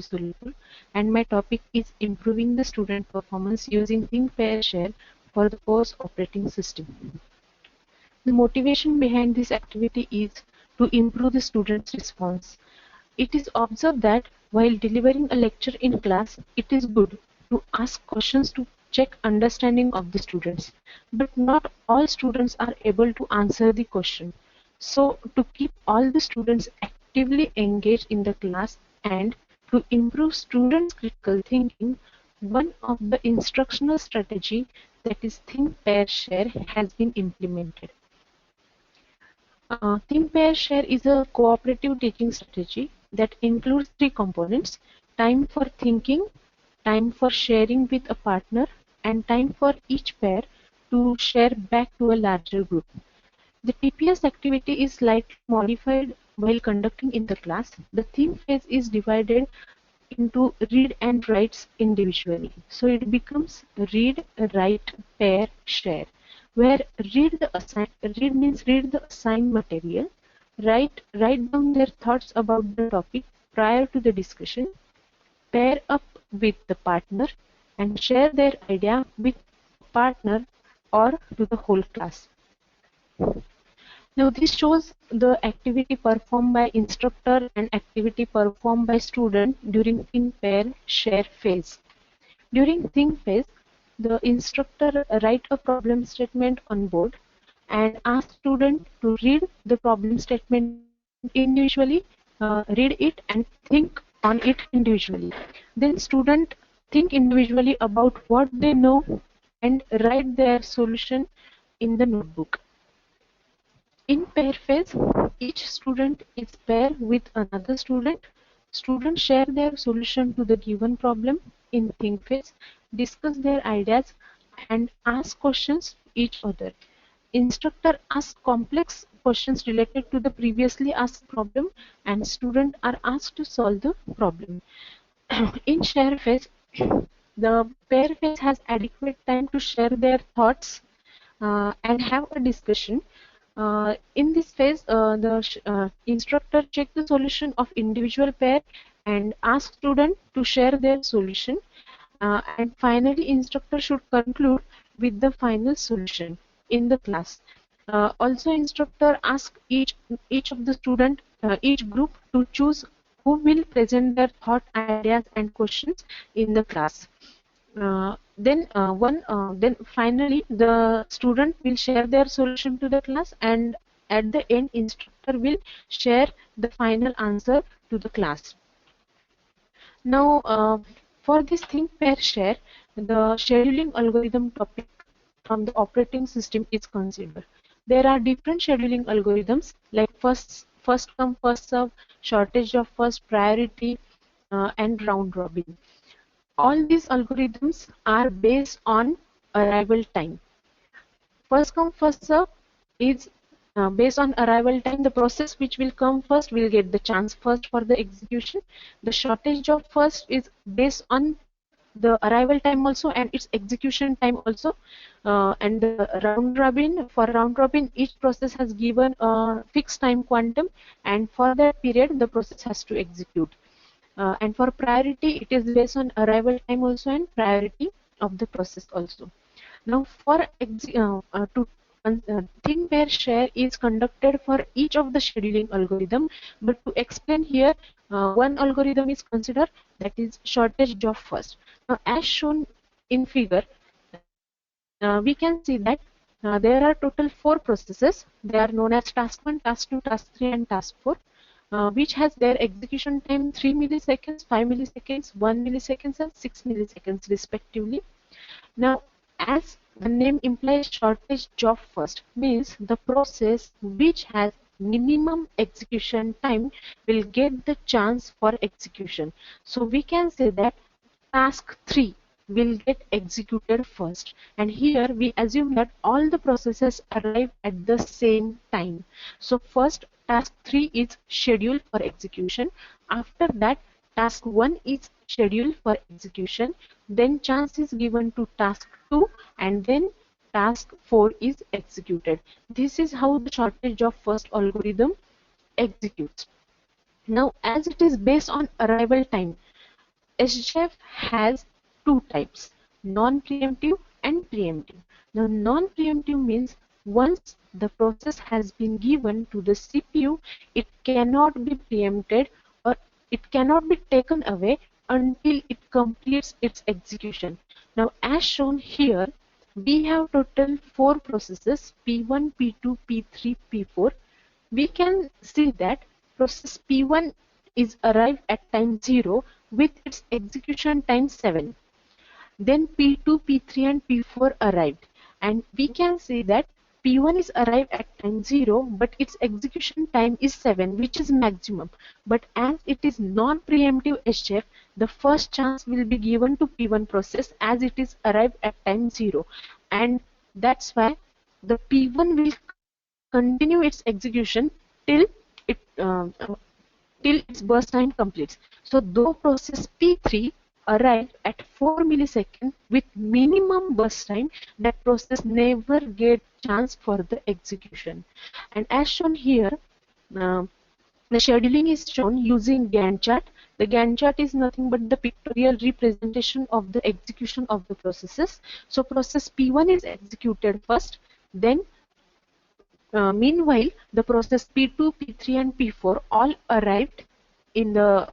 Sulfur, and my topic is improving the student performance using Think, Pair, Share for the course operating system. The motivation behind this activity is to improve the student's response. It is observed that while delivering a lecture in class, it is good to ask questions to check understanding of the students. But not all students are able to answer the question. So to keep all the students actively engaged in the class and to improve students' critical thinking, one of the instructional strategy, that is Think, Pair, Share, has been implemented. Think, Pair, Share is a cooperative teaching strategy that includes three components: time for thinking, time for sharing with a partner, and time for each pair to share back to a larger group. The TPS activity is slightly modified while conducting in the class. The think phase is divided into read and writes individually. So it becomes read, write, pair, share. Where read means read the assigned material, write down their thoughts about the topic prior to the discussion, pair up with the partner, and share their idea with partner or to the whole class. Now this shows the activity performed by instructor and activity performed by student during think, pair, share phase. During think phase, the instructor write a problem statement on board and ask student to read the problem statement individually, read it and think on it individually. Then student think individually about what they know and write their solution in the notebook. In pair phase, each student is paired with another student. Students share their solution to the given problem in think phase, discuss their ideas and ask questions to each other. Instructor asks complex questions related to the previously asked problem and students are asked to solve the problem. In share phase, the pair phase has adequate time to share their thoughts and have a discussion. In this phase, the instructor check the solution of individual pair and ask student to share their solution. And finally, instructor should conclude with the final solution in the class. Also, instructor ask each of the student, each group to choose who will present their thought, ideas, and questions in the class. Then finally the student will share their solution to the class, and at the end instructor will share the final answer to the class. Now for this think, pair, share, the scheduling algorithm topic from the operating system is considered. There are different scheduling algorithms like first come first serve, shortage of first, priority, and round robin. All these algorithms are based on arrival time. First come first serve is based on arrival time. The process which will come first will get the chance first for the execution. The shortage of first is based on the arrival time also and its execution time also. And the round robin, for round robin each process has given a fixed time quantum and for that period the process has to execute. And for priority, it is based on arrival time also and priority of the process also. Now, for think, pair, share is conducted for each of the scheduling algorithm. But to explain here, one algorithm is considered, that is shortage of first. Now, as shown in figure, we can see that there are total 4 processes. They are known as task 1, task 2, task 3, and task 4. Which has their execution time 3 milliseconds, 5 milliseconds, 1 milliseconds, and 6 milliseconds respectively. Now, as the name implies, shortage of first means the process which has minimum execution time will get the chance for execution. So we can say that task 3 will get executed first, and here we assume that all the processes arrive at the same time. So first task 3 is scheduled for execution. After that, task 1 is scheduled for execution. Then chance is given to task 2, and then task 4 is executed. This is how the shortage of first algorithm executes. Now, as it is based on arrival time, SGF has two types, non-preemptive and preemptive. Now non-preemptive means once the process has been given to the CPU, it cannot be preempted or it cannot be taken away until it completes its execution. Now as shown here, we have total 4 processes P1, P2, P3, P4. We can see that process P1 is arrived at time 0 with its execution time 7. Then P2, P3 and P4 arrived, and we can see that P1 is arrived at time 0 but its execution time is 7, which is maximum. But as it is non-preemptive SGF, the first chance will be given to P1 process as it is arrived at time 0, and that's why the P1 will continue its execution till it till its burst time completes. So though process P3 arrived at 4 milliseconds with minimum burst time, that process never get chance for the execution. And as shown here, uh, the scheduling is shown using Gantt chart. The Gantt chart is nothing but the pictorial representation of the execution of the processes. So process P1 is executed first, then meanwhile, the process P2, P3 and P4 all arrived in the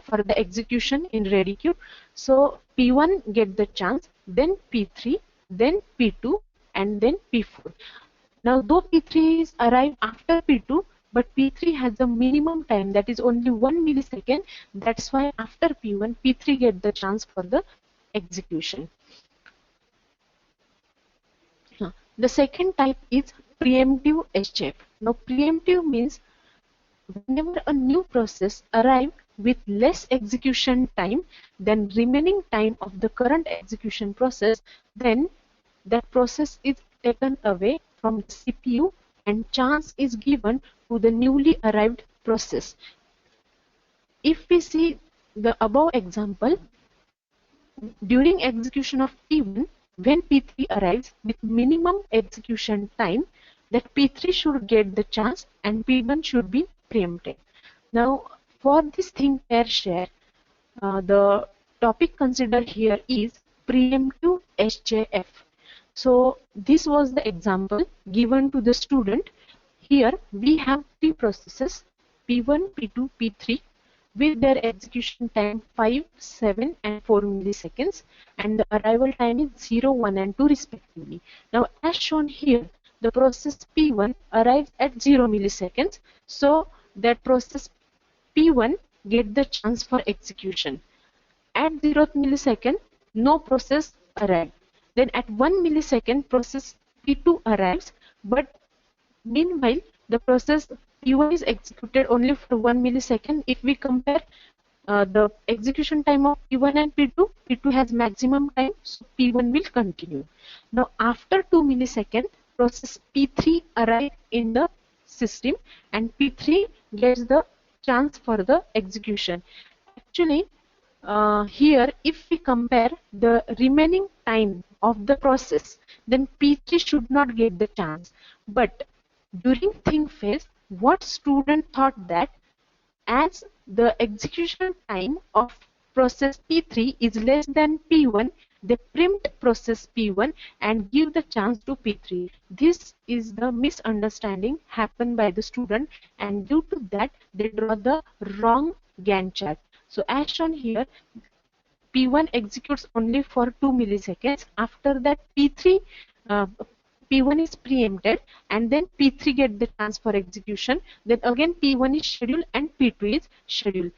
for the execution in ready queue. So P1 get the chance, then P3, then P2 and then P4. Now though P3 is arrived after P2, but P3 has a minimum time, that is only 1 millisecond. That's why after P1, P3 get the chance for the execution. The second type is preemptive SGF. Now preemptive means whenever a new process arrives with less execution time than remaining time of the current execution process, then that process is taken away from the CPU and chance is given to the newly arrived process. If we see the above example, during execution of P1, when P3 arrives with minimum execution time, that P3 should get the chance and P1 should be preempted. Now, for this thing pair share, the topic considered here is preemptive SJF. So, this was the example given to the student. Here we have three processes P1, P2, P3 with their execution time 5, 7 and 4 milliseconds, and the arrival time is 0, 1 and 2 respectively. Now as shown here, the process P1 arrives at 0 milliseconds, so that process P1 get the chance for execution. At 0th millisecond, no process arrived. Then at 1 millisecond, process P2 arrives, but meanwhile, the process P1 is executed only for 1 millisecond. If we compare the execution time of P1 and P2, P2 has maximum time, so P1 will continue. Now, after 2 milliseconds, process P3 arrives in the system and P3 gets the chance for the execution. Actually, here if we compare the remaining time of the process, then P3 should not get the chance. But during think phase, what student thought that as the execution time of process P3 is less than P1, they preempt process P1 and give the chance to P3. This is the misunderstanding happened by the student, and due to that they draw the wrong Gantt chart. So as shown here, P1 executes only for 2 milliseconds. After that P1 is preempted and then P3 get the chance for execution. Then again P1 is scheduled and P2 is scheduled.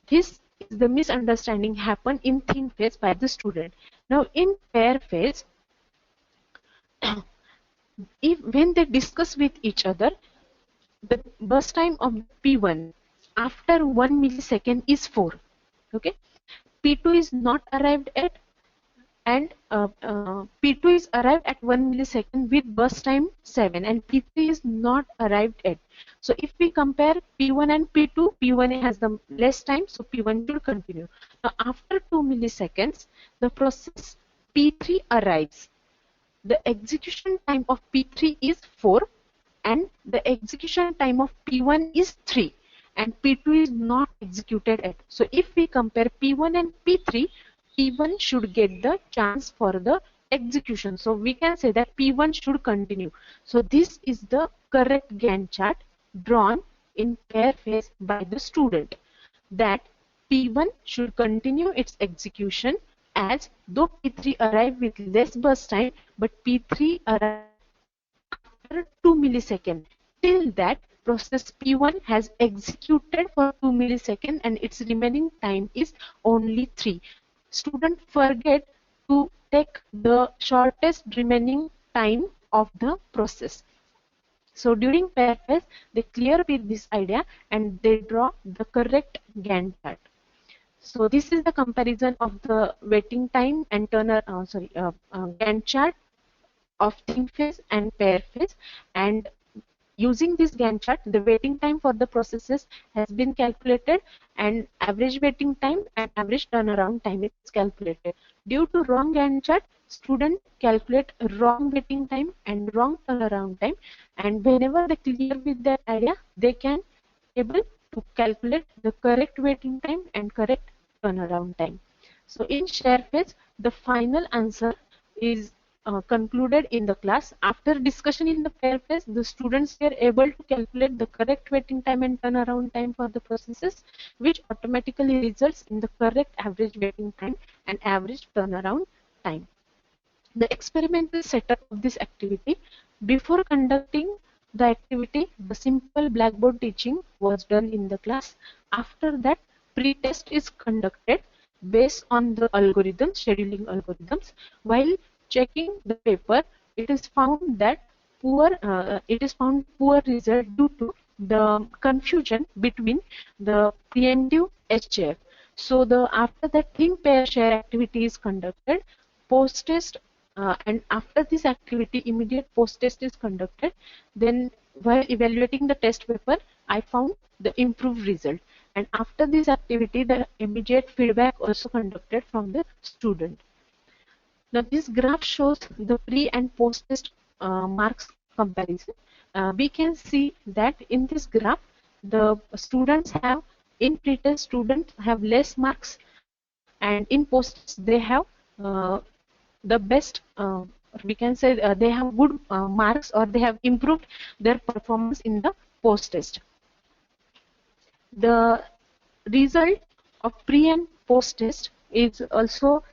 This is the misunderstanding happen in think phase by the student. Now in pair phase, when they discuss with each other, the burst time of P1 after 1 millisecond is 4. Okay, P2 is not arrived at, and P2 is arrived at 1 millisecond with burst time 7 and P3 is not arrived at. So if we compare P1 and P2, P1 has the less time, so P1 should continue. Now after 2 milliseconds, the process P3 arrives. The execution time of P3 is 4 and the execution time of P1 is 3. and P2 is not executed yet. So if we compare P1 and P3, P1 should get the chance for the execution. So we can say that P1 should continue. So this is the correct Gantt chart drawn in pair phase by the student, that P1 should continue its execution, as though P3 arrived with less burst time, but P3 arrived after 2 milliseconds. Till that, process P1 has executed for 2 milliseconds and its remaining time is only 3. Student forget to take the shortest remaining time of the process. So during pair phase, they clear with this idea and they draw the correct Gantt chart. So this is the comparison of the waiting time and Gantt chart of think phase and pair phase, and using this Gantt chart, the waiting time for the processes has been calculated and average waiting time and average turnaround time is calculated. Due to wrong Gantt chart, student calculate wrong waiting time and wrong turnaround time, and whenever they clear with that idea, they can able to calculate the correct waiting time and correct turnaround time. So in share phase, the final answer is concluded in the class. After discussion in the pair phase, the students were able to calculate the correct waiting time and turnaround time for the processes, which automatically results in the correct average waiting time and average turnaround time. The experimental setup of this activity: before conducting the activity, the simple blackboard teaching was done in the class. After that, pre-test is conducted based on the algorithms, scheduling algorithms. While checking the paper, it is found that poor result due to the confusion between the preemptive SJF. So after that think pair share activity is conducted, post test and after this activity immediate post test is conducted. Then while evaluating the test paper, I found the improved result, and after this activity the immediate feedback also conducted from the student. Now this graph shows the pre and post test marks comparison. We can see that in this graph the students have, in pre-test students have less marks, and in post-test they have the best, we can say they have good marks, or they have improved their performance in the post-test. The result of pre and post-test is also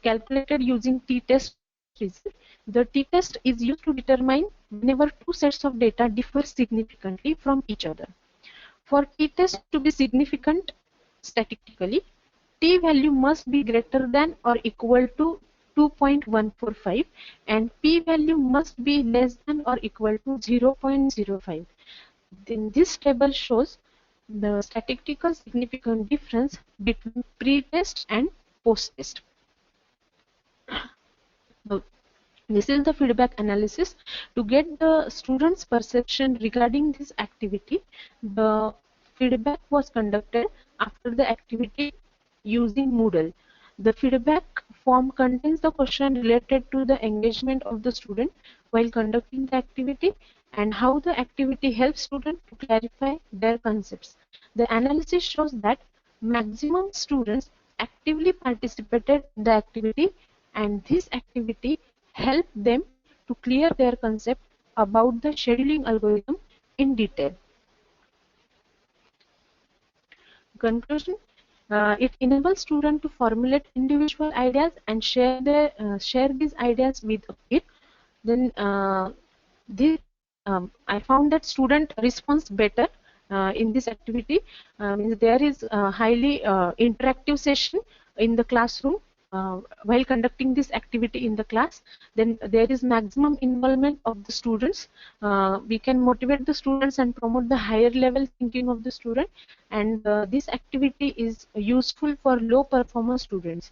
calculated using t-test result. The t-test is used to determine whenever two sets of data differ significantly from each other. For t-test to be significant statistically, t-value must be greater than or equal to 2.145 and p-value must be less than or equal to 0.05. Then this table shows the statistical significant difference between pre-test and post-test. Now, this is the feedback analysis. To get the students' perception regarding this activity, the feedback was conducted after the activity using Moodle. The feedback form contains the question related to the engagement of the student while conducting the activity and how the activity helps students to clarify their concepts. The analysis shows that maximum students actively participated in the activity, and this activity helped them to clear their concept about the scheduling algorithm in detail. Conclusion: it enables students to formulate individual ideas and share these ideas with a peer. Then I found that student responds better in this activity. There is a highly interactive session in the classroom while conducting this activity in the class. Then there is maximum involvement of the students. We can motivate the students and promote the higher level thinking of the student, and this activity is useful for low performance students.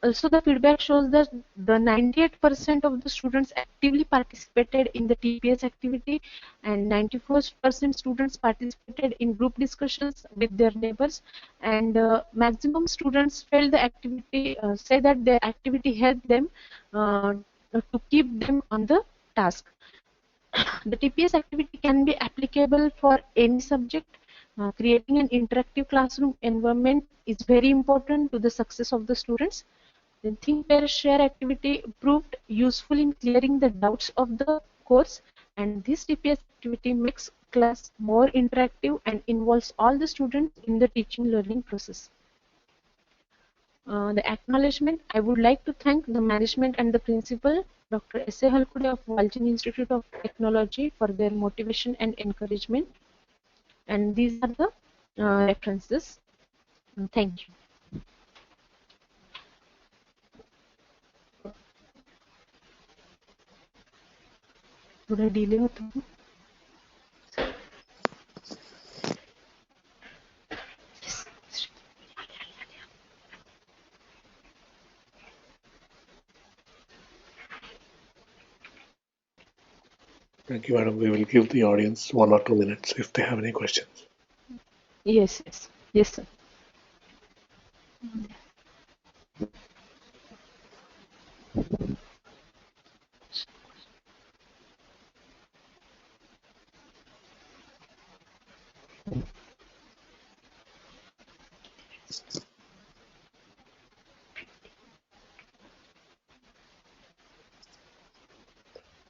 Also, the feedback shows that the 98% of the students actively participated in the TPS activity, and 94% students participated in group discussions with their neighbors, and maximum students felt the activity, say that their activity helped them to keep them on the task. The TPS activity can be applicable for any subject. Creating an interactive classroom environment is very important to the success of the students. The Think, Pair, Share activity proved useful in clearing the doubts of the course, and this TPS activity makes class more interactive and involves all the students in the teaching learning process. The acknowledgement, I would like to thank the management and the principal, Dr. S. A. Halkude of Walchand Institute of Technology, for their motivation and encouragement. And these are the references. Thank you. थोड़ा delay होता है. Thank you, madam. We will give the audience 1 or 2 minutes if they have any questions. Yes, sir.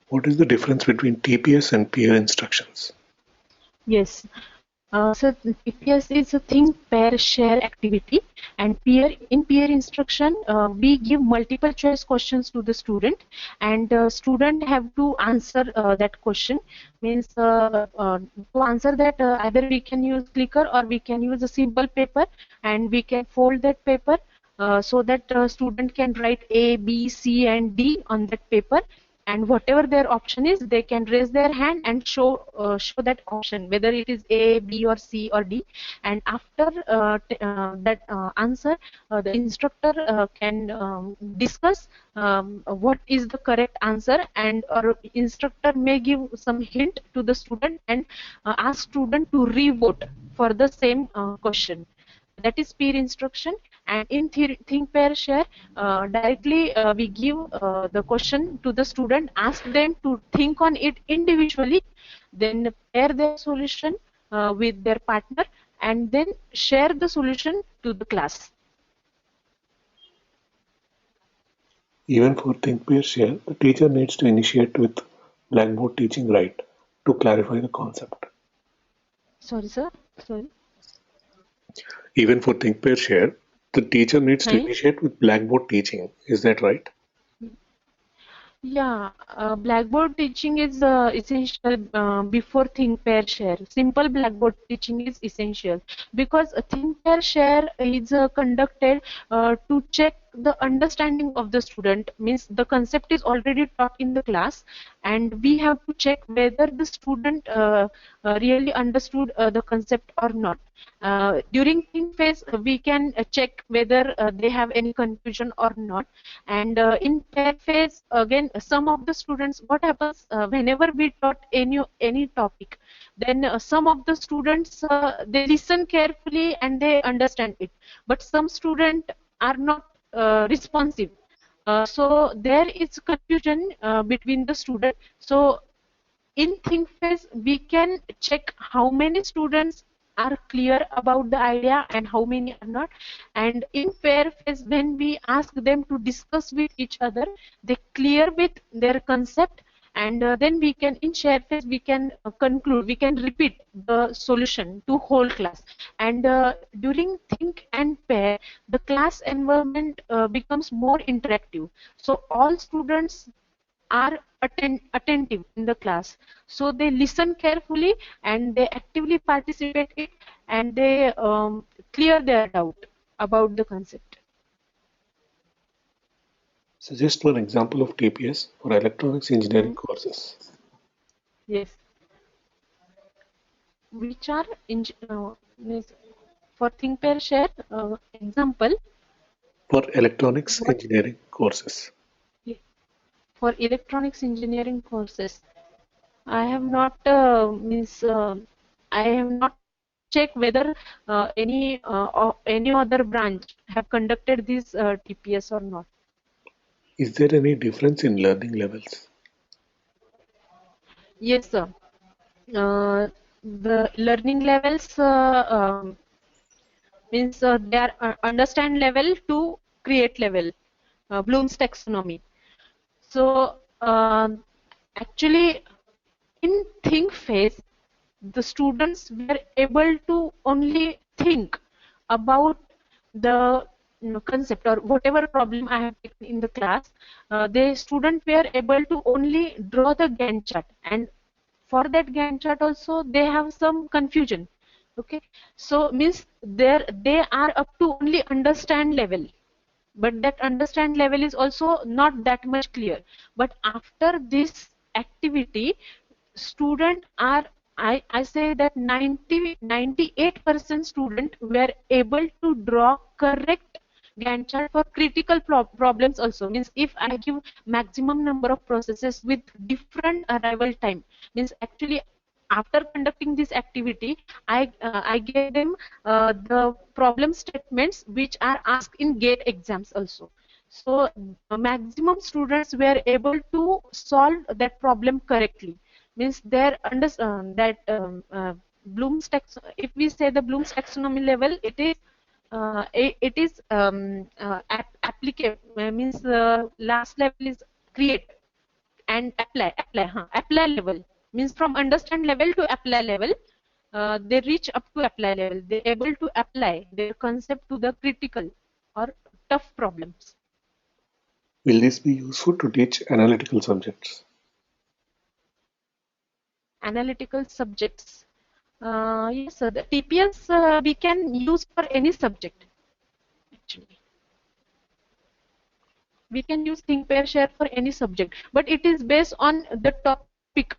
What is the difference between TPS and peer instructions? Yes. So TPS is a think, pair, share activity, and in peer instruction, we give multiple choice questions to the student, and student have to answer that question. Means to answer that, either we can use clicker or we can use a simple paper, and we can fold that paper so that student can write A, B, C, and D on that paper. And whatever their option is, they can raise their hand and show that option, whether it is A, B, or C, or D. And after that answer, the instructor can discuss what is the correct answer, and or instructor may give some hint to the student and ask student to re-vote for the same question. That is peer instruction. And in think, pair, share, directly we give the question to the student, ask them to think on it individually, then pair their solution with their partner, and then share the solution to the class. Even for Think, Pair, Share, the teacher needs to initiate with Blackboard teaching, right, to clarify the concept. Sorry, sir. Sorry. Even for Think, Pair, Share, the teacher needs to initiate with Blackboard teaching. Is that right? Yeah, Blackboard teaching is essential before Think, Pair, Share. Simple Blackboard teaching is essential because Think, Pair, Share is conducted to check the understanding of the student. Means the concept is already taught in the class, and we have to check whether the student really understood the concept or not. During think phase, we can check whether they have any confusion or not. And in pair phase, again, some of the students, what happens whenever we taught any topic, then some of the students they listen carefully and they understand it, but some students are not responsive. So there is confusion between the student. So in think phase, we can check how many students are clear about the idea and how many are not. And in pair phase, when we ask them to discuss with each other, they clear with their concept, and then we can, in share phase, we can conclude, we can repeat the solution to whole class. And during think and pair, the class environment becomes more interactive, so all students are attentive in the class, so they listen carefully and they actively participate it, and they clear their doubt about the concept. Suggest one example of TPS for electronics engineering courses. Yes. Which are for think, pair, share example For electronics engineering courses. For electronics engineering courses, I have not I have not checked whether any other branch have conducted this TPS or not. Is there any difference in learning levels? Yes, sir. the learning levels means they are understand level to create level, Bloom's taxonomy. So actually in think phase, the students were able to only think about the concept or whatever problem I have taken in the class. The students were able to only draw the Gantt chart, and for that Gantt chart also they have some confusion. Okay, so means they are up to only understand level, but that understand level is also not that much clear. But after this activity, student are, I say that 98% student were able to draw correct Gantt chart for critical problems also. Means if I give maximum number of processes with different arrival time, means actually after conducting this activity, I gave them the problem statements which are asked in GATE exams also. So maximum students were able to solve that problem correctly. Means their that Bloom's tax. If we say the Bloom's taxonomy level, it is applicable. Means last level is create and apply level, means from understand level to apply level. They reach up to apply level, they're able to apply their concept to the critical or tough problems. Will this be useful to teach analytical subjects? Analytical subjects, yes sir, the TPS we can use for any subject. Actually we can use think pair share for any subject, but it is based on the topic,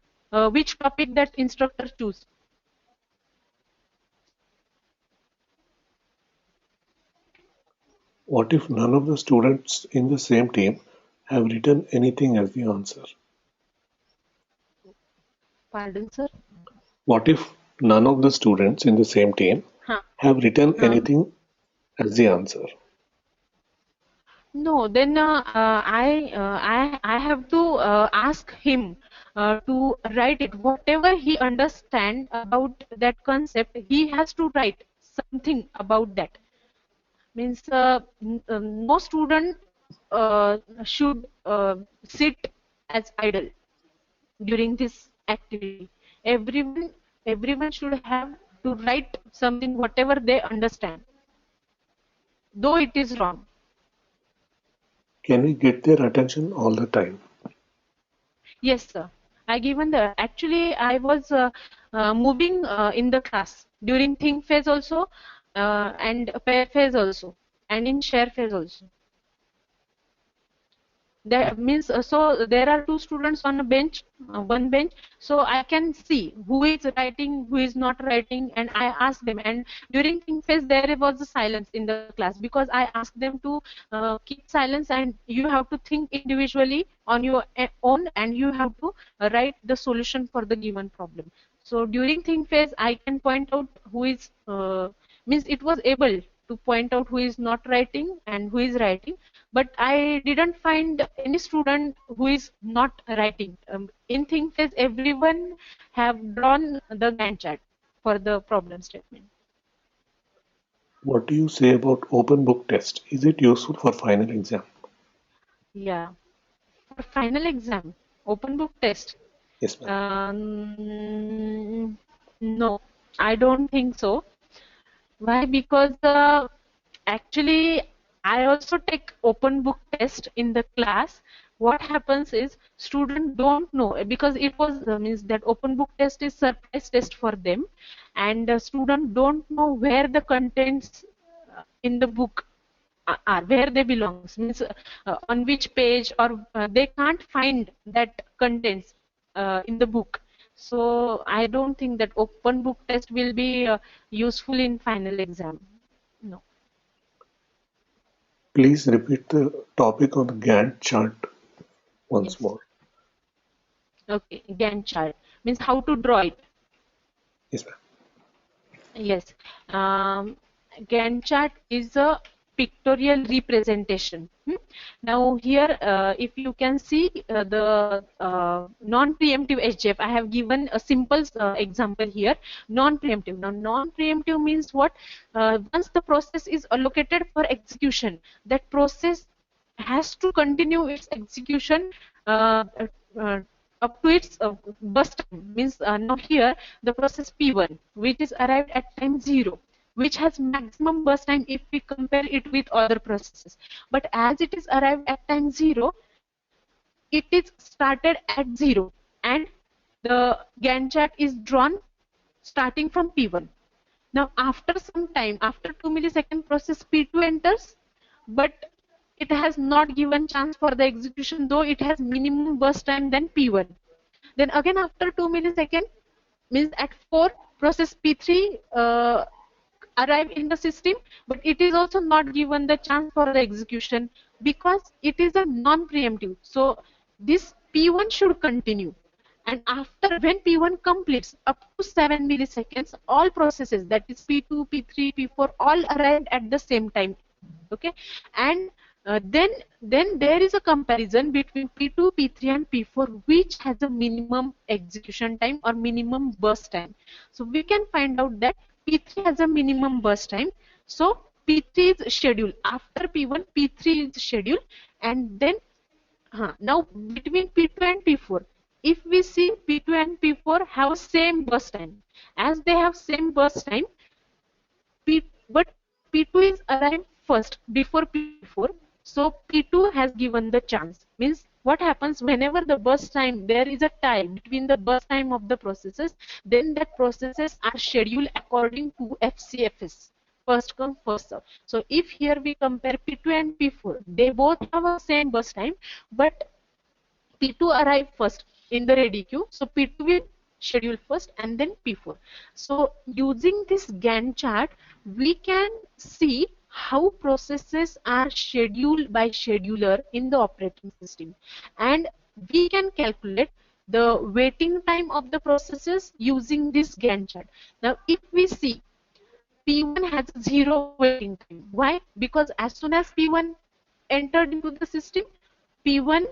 which topic that instructor choose. What if none of the students in the same team have written anything as the answer? Pardon sir. What if none of the students in the same team Huh. have written Huh. anything as the answer? No, then I have to ask him to write it. Whatever he understand about that concept, he has to write something about that. Means no student should sit as idle during this activity. Everyone everyone should have to write something whatever they understand, though it is wrong. Can we get their attention all the time? Yes, sir. I given the actually I was moving in the class during think phase also, and pair phase also, and in share phase also. That means so there are two students on a bench, one bench. So I can see who is writing, who is not writing, and I ask them. And during think phase, there was a silence in the class because I asked them to keep silence, and you have to think individually on your own, and you have to write the solution for the given problem. So during think phase, I can point out who is means it was able to point out who is not writing and who is writing, but I didn't find any student who is not writing. In think phase, everyone have drawn the Gantt chart for the problem statement. What do you say about open book test? Is it useful for final exam? Yeah, for final exam, open book test. Yes, ma'am. No, I don't think so. Why? Because actually I also take open book test in the class. What happens is students don't know, because it was means that open book test is surprise test for them, and students don't know where the contents in the book are, where they belongs, means on which page, or they can't find that contents in the book. So I don't think that open book test will be useful in final exam. No. Please repeat the topic on the Gantt chart once Yes. more. Okay. Gantt chart means how to draw it. Yes, ma'am. Yes. Gantt chart is a pictorial representation. Now here, if you can see the non-preemptive SGF, I have given a simple example here. Non-preemptive. Now non-preemptive means what? Once the process is allocated for execution, that process has to continue its execution uh, uh, up to its burst time. Means now here the process P1, which is arrived at time 0, which has maximum burst time if we compare it with other processes. But as it is arrived at time 0, it is started at 0, and the Gantt chart is drawn starting from P1. Now after some time, after 2 millisecond process P2 enters, but it has not given chance for the execution, though it has minimum burst time than P1. Then again after 2 millisecond, means at 4, process P3 arrive in the system, but it is also not given the chance for the execution because it is a non-preemptive. So this P1 should continue. And after, when P1 completes up to 7 milliseconds, all processes, that is P2, P3, P4, all arrived at the same time. Okay, and then there is a comparison between P2, P3 and P4, which has a minimum execution time or minimum burst time. So we can find out that P3 has a minimum burst time. So P3 is scheduled after P1, P3 is scheduled, and then now between P2 and P4, if we see P2 and P4 have same burst time. As they have same burst time, but P2 is arrived first before P4, so P2 has given the chance. Means what happens whenever the burst time, there is a tie between the burst time of the processes, then that processes are scheduled according to FCFS, first come first serve. So if here we compare P2 and P4, they both have a same burst time, but P2 arrive first in the ready queue, so P2 will schedule first and then P4. So using this Gantt chart, we can see how processes are scheduled by scheduler in the operating system, and we can calculate the waiting time of the processes using this Gantt chart. Now if we see, P1 has 0 waiting time. Why? Because as soon as P1 entered into the system, P1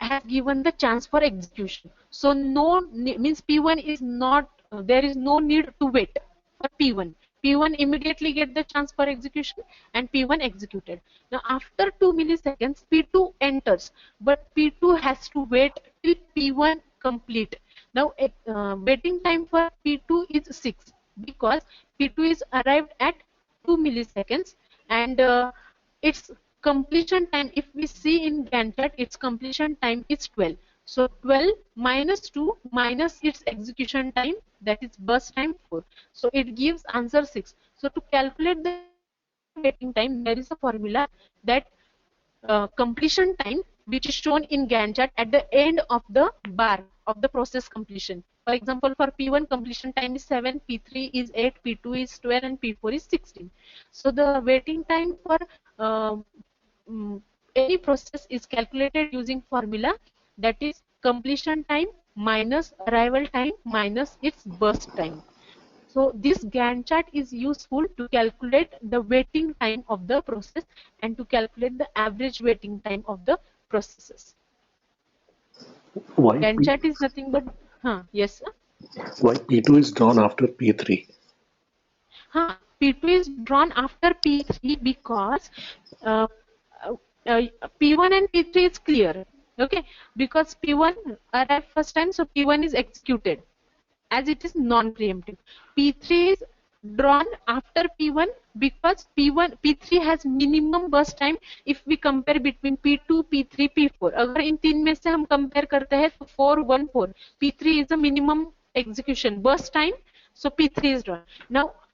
has given the chance for execution. So no means P1 is not, there is no need to wait for P1. P1 immediately get the chance for execution and P1 executed. Now after 2 milliseconds, P2 enters, but P2 has to wait till P1 complete. Now waiting time for P2 is 6 because P2 is arrived at 2 milliseconds, and its completion time, if we see in Gantt chart, its completion time is 12. So 12 minus 2 minus its execution time, that is burst time 4. So it gives answer 6. So to calculate the waiting time, there is a formula that completion time, which is shown in Gantt chart at the end of the bar of the process completion. For example, for P1 completion time is 7, P3 is 8, P2 is 12, and P4 is 16. So the waiting time for um, any process is calculated using formula, that is completion time minus arrival time minus its burst time. So this Gantt chart is useful to calculate the waiting time of the process and to calculate the average waiting time of the processes. Why Gantt chart is nothing but, yes sir? why P2 is drawn after P3? P2 is drawn after P3 because uh, uh, uh, P1 and P3 is clear. Okay, because P1 arrived first time, so P1 is executed as it is non-preemptive. P3 is drawn after P1 because P3 has minimum burst time if we compare between P2, P3, P4. अगर इन तीन में से हम compare करते हैं तो 4, 1, 4. P3 is a minimum execution burst time, so P3 is drawn.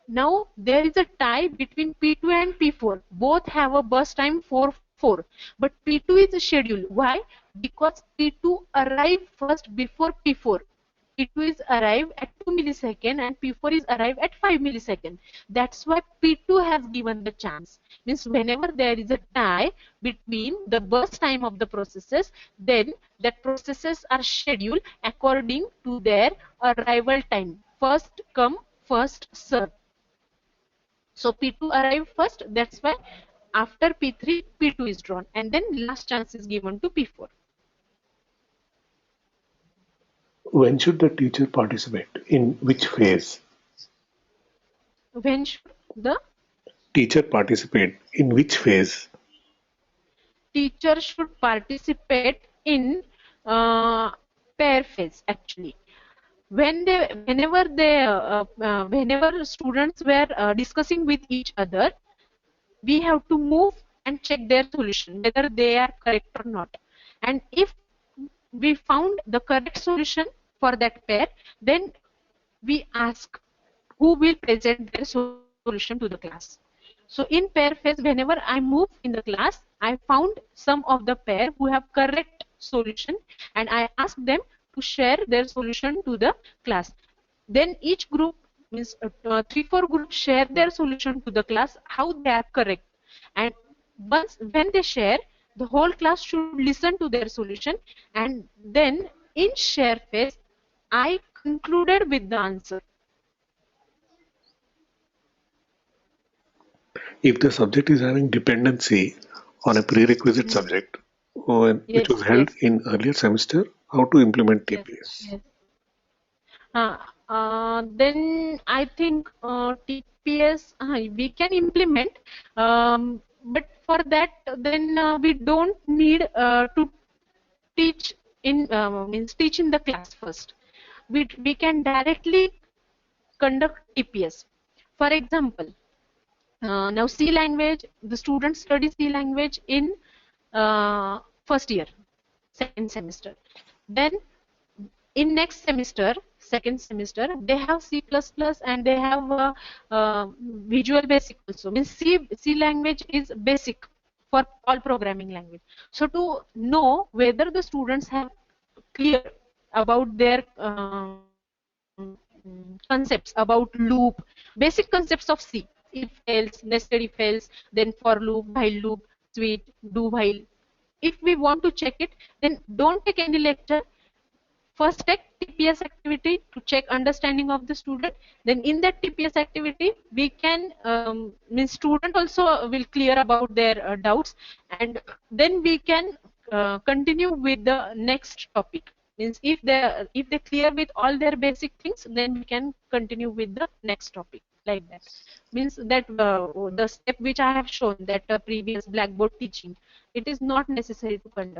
Now there is a tie between P2 and P4. Both have a burst time 4, 4. But P2 is scheduled. Why? Because P2 arrived first before P4. P2 is arrived at 2 millisecond and P4 is arrived at 5 millisecond. That's why P2 has given the chance. Means whenever there is a tie between the burst time of the processes, then that processes are scheduled according to their arrival time. First come, first serve. So P2 arrived first, that's why after P3, P2 is drawn, and then last chance is given to P4. When should the teacher participate? In which phase? When should the Teacher participate in which phase? teacher should participate in uh, pair phase actually? Whenever students were discussing with each other, we have to move and check their solution whether they are correct or not. And if we found the correct solution for that pair, then we ask who will present their solution to the class. So in pair phase, whenever I move in the class, I found some of the pair who have correct solution, and I ask them to share their solution to the class. Then each group, means 3-4 groups, share their solution to the class how they are correct. And once when they share, the whole class should listen to their solution, and then in share phase I concluded with the answer. If the subject is having dependency on a prerequisite Mm. subject which was Yes, held yes, in earlier semester, how to implement yes, TPS? yes. Then I think TPS we can implement, but for that then we don't need to teach in teach in the class first. We can directly conduct TPS. For example, now C language, the students study C language in first year, second semester. Then in next semester, second semester, they have C++ and they have Visual Basic also. Means C language is basic for all programming language. So to know whether the students have clear about their concepts about loop, basic concepts of C, if else, nested if else, then for loop, while loop, switch, do while. If we want to check it, then don't take any lecture. First take TPS activity to check understanding of the student. Then in that TPS activity, we can means student also will clear about their doubts, and then we can continue with the next topic. Means if they clear with all their basic things, then we can continue with the next topic, like that. Means that the step which I have shown, that previous blackboard teaching, it is not necessary to conduct.